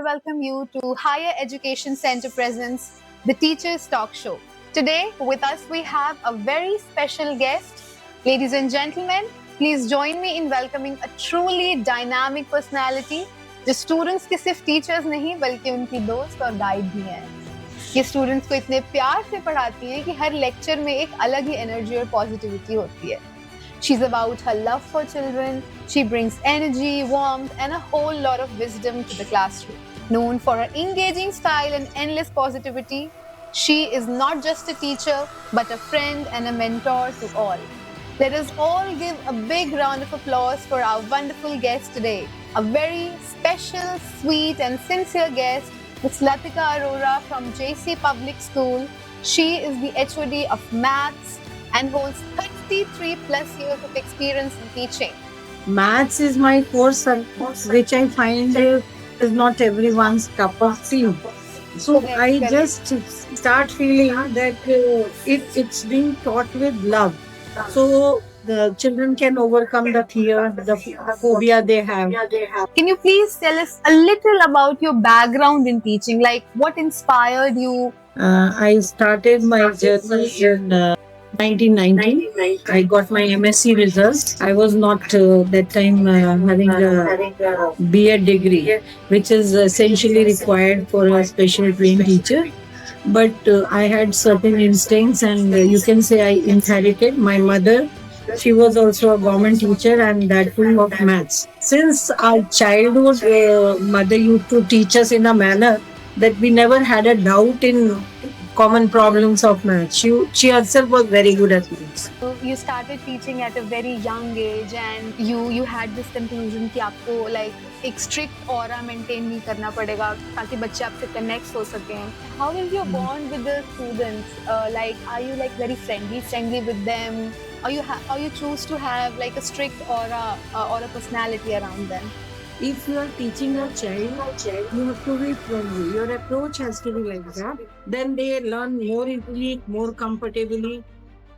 welcome you to Higher Education Center presents the Teachers Talk Show. Today with us we have a very special guest. Ladies and gentlemen, please join me in welcoming a truly dynamic personality जो students के सिर्फ teachers नहीं बल्कि उनकी दोस्त और guide भी हैं। ये स्टूडेंट्स को इतने प्यार से पढ़ाती हैं कि हर लेक्चर में एक अलग ही एनर्जी और पॉजिटिविटी होती है। She's about her love for children. She brings energy, warmth, and a whole lot of wisdom to the classroom. Known for her engaging style and endless positivity, she is not just a teacher, but a friend and a mentor to all. Let us all give a big round of applause for our wonderful guest today. A very special, sweet, and sincere guest, Ms. Latika Arora from JC Public School. She is the HOD of Maths and holds 33 plus years of experience in teaching. Maths is my core subject, which I find is not everyone's cup of tea. So I just start feeling that if it's being taught with love, so the children can overcome the fear, the phobia they have. Can you please tell us a little about your background in teaching? Like what inspired you? I started my journey in 1990. I got my MSc results. I was not that time having a B.Ed degree, which is essentially required for a special trained teacher. But I had certain instincts, and you can say I inherited my mother. She was also a government teacher, and that too of maths. Since our childhood, mother used to teach us in a manner that we never had a doubt in common problems of maths. She herself was very good at maths. So you started teaching at a very young age, and you had this conclusion कि आपको like एक strict aura maintain नहीं करना पड़ेगा ताकि बच्चे आपसे connect हो सकें. How is your bond with the students? Like are you like very friendly with them, or you choose to have like a strict aura or a personality around them? If you are teaching a child, you have to be friendly. Your approach has to be like that. Then they learn more easily, more comfortably,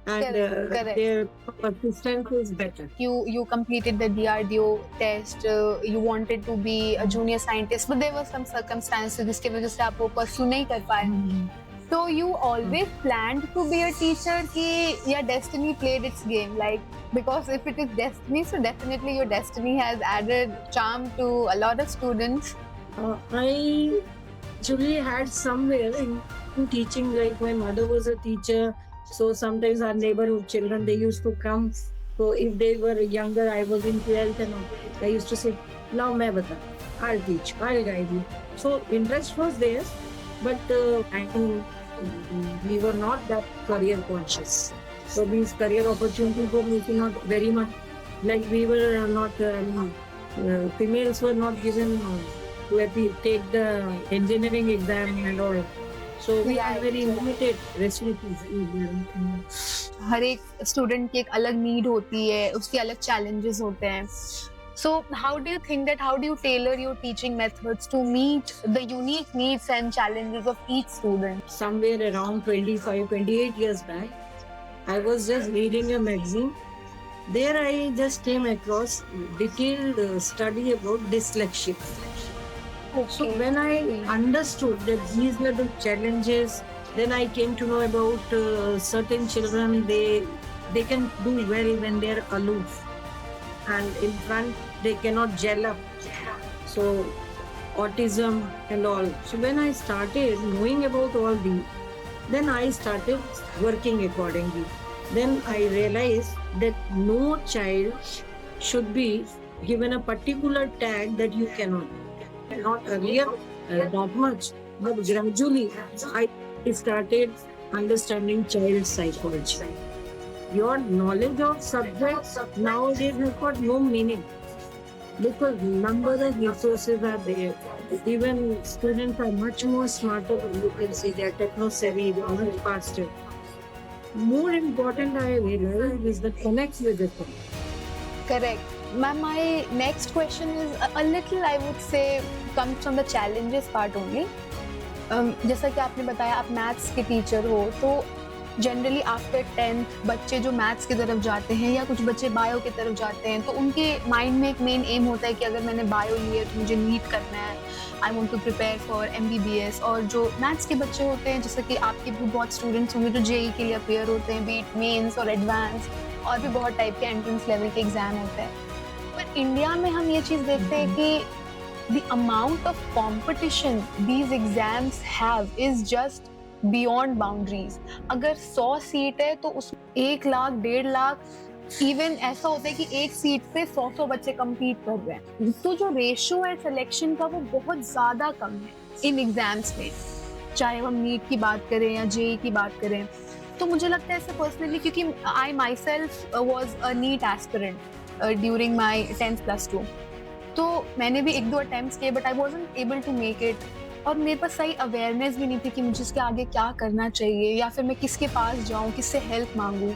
and Correct. their persistence is better. You completed the DRDO test. You wanted to be a junior scientist, but there were some circumstances जिसके वजह से आप वो pursue नहीं कर पाए. So you always planned to be a teacher कि your destiny played its game, like because if it is destiny, so definitely your destiny has added charm to a lot of students. I actually had somewhere in teaching, like my mother was a teacher, so sometimes our neighborhood children, they used to come. So if they were younger, I was in 12th and all, I used to say, now मैं बता, I'll teach, I'll guide you. So interest was there, but I think we were not that career conscious. So these career opportunities were not very much, like we were not, females were not given to take the engineering exam and all. So we had very limited facilities. हर एक student की एक अलग need होती है, उसके अलग challenges होते हैं. So how do you tailor your teaching methods to meet the unique needs and challenges of each student? Somewhere around 28 years back, I was just reading a magazine. There I just came across detailed study about dyslexia. Okay. So when I understood that these were the challenges, then I came to know about certain children, they can do well when they're aloof, and in front they cannot gel up. So autism and all. So when I started knowing about all these, then I started working accordingly. Then I realized that no child should be given a particular tag that you cannot. Not earlier, not much, but gradually I started understanding child psychology. Your knowledge of subjects nowadays has got no meaning because number of resources are there. Even students are much more smarter. You can see they are techno-savvy, they are much faster. More important, I realize, is the connect with the thing. Correct. Ma'am, my next question is a little, I would say, comes from the challenges part only. जैसा कि आपने बताया आप maths के teacher हो, तो generally after 10th बच्चे जो मैथ्स की तरफ जाते हैं या कुछ बच्चे बायो की तरफ जाते हैं, तो उनके माइंड में एक मेन एम होता है कि अगर मैंने बायो लिया तो मुझे नीट करना है, I want to prepare for MBBS। और जो मैथ्स के बच्चे होते हैं, जैसे कि आपके भी बहुत स्टूडेंट्स होंगे जो JEE के लिए अपेयर होते हैं, बीट मेंस और एडवांस, और भी बहुत टाइप के एंट्रेंस लेवल के एग्जाम होते हैं। पर इंडिया में हम ये चीज़ देखते हैं कि the amount of competition these exams have is just beyond boundaries। अगर 100 सीट है तो उसमें 1 लाख 1.5 लाख, इवन ऐसा होता है कि एक सीट पे 100 बच्चे compete कर रहे हैं। तो जो रेशियो है सिलेक्शन का वो बहुत ज्यादा कम है इन एग्जाम्स में, चाहे हम नीट की बात करें या JEE की बात करें। तो मुझे लगता है ऐसे पर्सनली, क्योंकि I myself was a NEET aspirant during my 10th+2, तो मैंने भी 1-2 अटेम्प्ट्स किए, but I wasn't able to make it. और मेरे पास सही अवेयरनेस भी नहीं थी कि मुझे इसके आगे क्या करना चाहिए, या फिर मैं किसके पास जाऊँ, किससे help मांगूँ।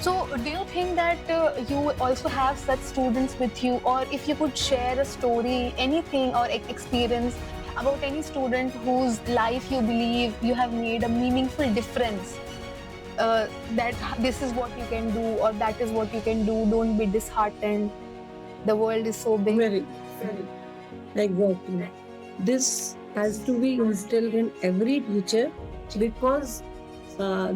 So do you think that you also have such students with you, or if you could share a story, anything or experience about any student whose life you believe you have made a meaningful difference, that this is what you can do or that is what you can do, don't be disheartened, the world is so big. Very. Exactly. This has to be instilled in every teacher, because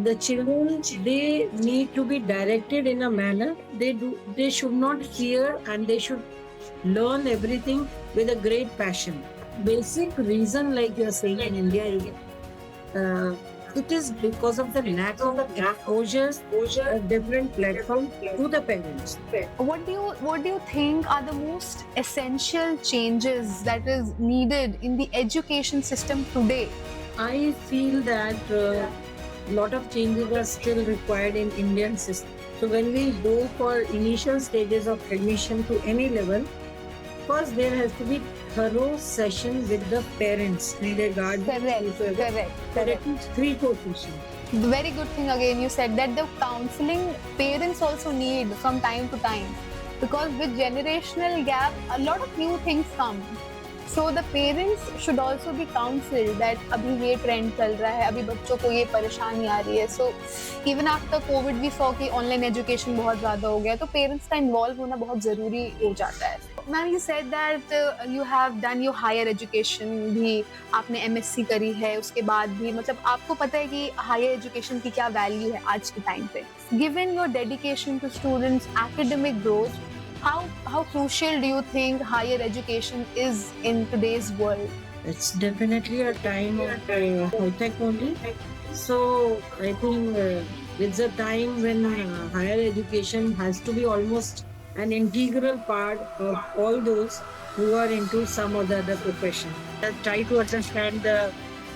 the children, they need to be directed in a manner. They should not fear, and they should learn everything with a great passion. Basic reason, like you are saying, in India, it is because of the lack of exposure of different platforms to the parents. What do you think are the most essential changes that is needed in the education system today? I feel that lot of changes are still required in Indian system. So when we go for initial stages of admission to any level, first there has to be thorough session with the parents and their guardians. Correct. 3-4 sessions. The very good thing again you said that the counseling parents also need from time to time, because with generational gap a lot of new things come. So the parents should also be counseled that अभी ये trend चल रहा है, अभी बच्चों को ये परेशानी आ रही है। So even after COVID we saw कि ऑनलाइन एजुकेशन बहुत ज़्यादा हो गया, तो पेरेंट्स का इन्वॉल्व होना बहुत ज़रूरी हो जाता है। Ma'am, you said that you have done your higher education भी, आपने MSc करी है, उसके बाद भी मतलब आपको पता है कि हायर एजुकेशन की क्या वैल्यू है आज के टाइम पे। Given your dedication to students' academic growth, how crucial do you think higher education is in today's world? It's definitely a time of high-tech only. So I think it's a time when higher education has to be almost an integral part of all those who are into some or the other profession. Try to understand the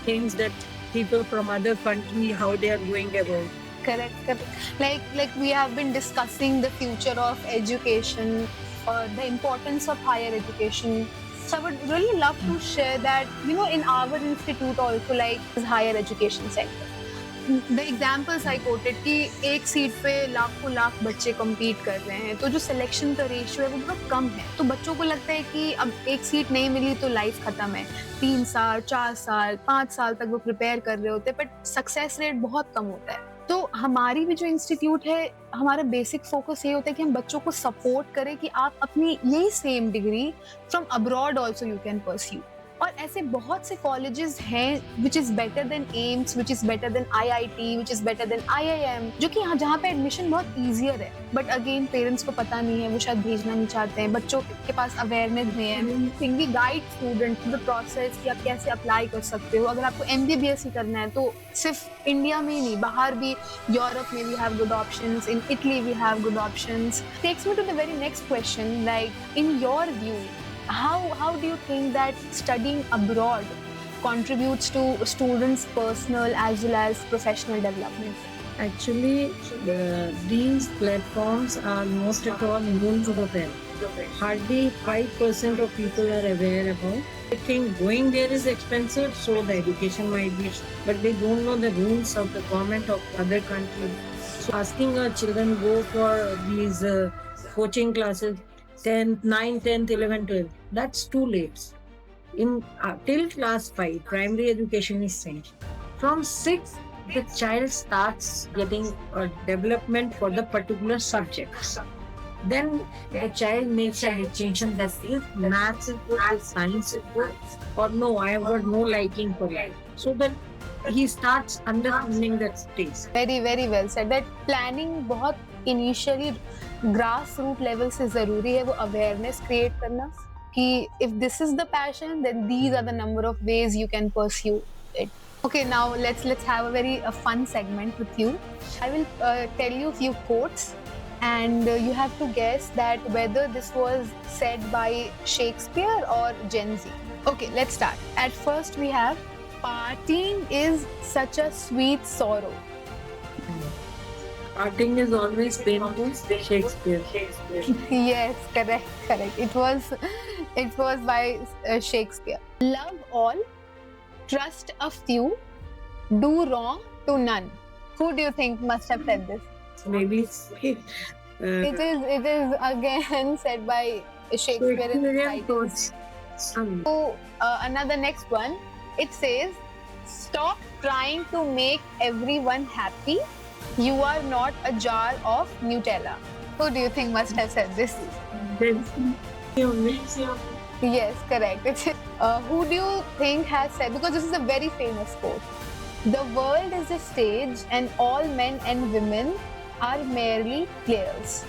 things that people from other countries, how they are going about. Correct. Like we have been discussing the future of education, the importance of higher education. So I would really love to share that, in our institute also, like this higher education sector. The examples I quoted कि एक seat पे लाखों लाख बच्चे compete कर रहे हैं, तो जो सिलेक्शन का रेशियो है वो बहुत कम है। तो बच्चों को लगता है कि अब एक सीट नहीं मिली तो लाइफ खत्म है। 3 साल, 4 साल, 5 साल तक वो प्रिपेयर कर रहे होते हैं, बट सक्सेस रेट बहुत कम होता है। तो हमारी भी जो इंस्टीट्यूट है, हमारा बेसिक फोकस ये होता है कि हम बच्चों को सपोर्ट करें कि आप अपनी यही same degree from abroad also you can pursue. और ऐसे बहुत से कॉलेजेस हैं which is better than AIIMS, which is better than IIT, which is better than IIM, जो कि जहाँ पे एडमिशन बहुत ईजियर है। बट अगेन पेरेंट्स को पता नहीं है, वो शायद भेजना नहीं चाहते हैं, बच्चों के पास अवेयरनेस नहीं है। We guide student the process कि आप कैसे अप्लाई कर सकते हो। अगर आपको MBBS ही करना है तो सिर्फ इंडिया में ही नहीं, बाहर भी, यूरोप में we have good options, in Italy we have good options. Takes me to the very next question, like in your view, how do you think that studying abroad contributes to students' personal as well as professional development? Actually, these platforms are most of all known to the parents. Hardly 5% of people are aware about. They think going there is expensive, so the education might be, but they don't know the rules of the government of other countries. So asking our children go for these coaching classes, 10th, 9th, 10th, 11th, 12th, that's too late. In till class 5, primary education is sent. From 6th, the child starts getting a development for the particular subject, then the child makes a decision that if maths is good, if science is good, or no, I have got no liking for it. So that he starts understanding that stage. Very very well said. That planning बहुत initially grassroots level से ज़रूरी है, वो awareness create करना कि if this is the passion, then these are the number of ways you can pursue it. Okay, now let's have a very fun segment with you. I will tell you a few quotes, and you have to guess that whether this was said by Shakespeare or Gen Z. Okay, let's start. At first, we have parting is such a sweet sorrow. Parting is always painful. Shakespeare. Yes, correct. It was by Shakespeare. Love all, trust a few, do wrong to none. Who do you think must have said this? Maybe It is again said by Shakespeare in his writings. So another next one, it says, stop trying to make everyone happy. You are not a jar of Nutella. Who do you think must have said this? Yes, correct. Who do you think has said, because this is a very famous quote, the world is a stage and all men and women are merely players.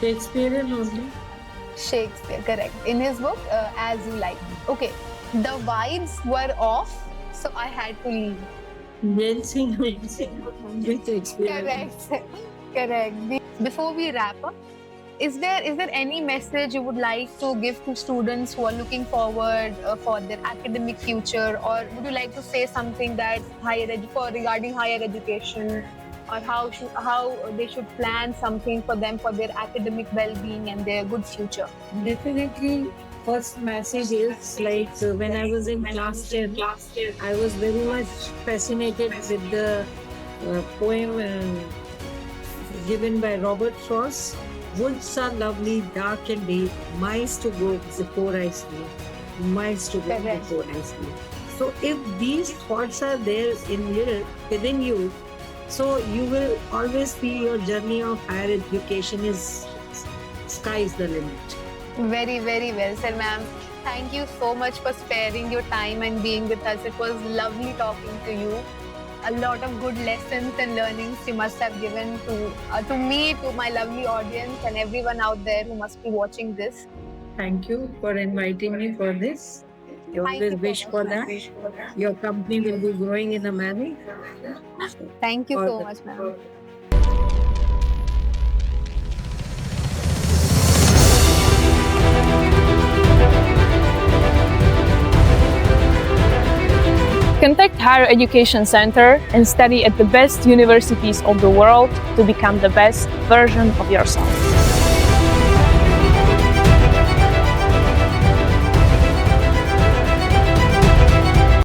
Shakespeare only. Shakespeare, correct. In his book, As You Like. Okay, the vibes were off, so I had to leave. Correct. Before we wrap up, is there any message you would like to give to students who are looking forward for their academic future, or would you like to say something that regarding higher education, or how they should plan something for them for their academic well-being and their good future? Definitely, first message is like when I was in class 10, I was very much fascinated with the poem given by Robert Frost. Woods are lovely, dark and deep, miles to go before I sleep. Miles to go Correct. before I sleep. So if these thoughts are there within you, so you will always feel your journey of higher education is sky's the limit. Very, very well said, ma'am. Thank you so much for sparing your time and being with us. It was lovely talking to you. A lot of good lessons and learnings you must have given to me, to my lovely audience, and everyone out there who must be watching this. Thank you for inviting me for this. I Thank always you so wish much, for ma'am. that. Your company will be growing in a manner. Thank you All so the- much, ma'am. Contact Higher Education Center and study at the best universities of the world to become the best version of yourself.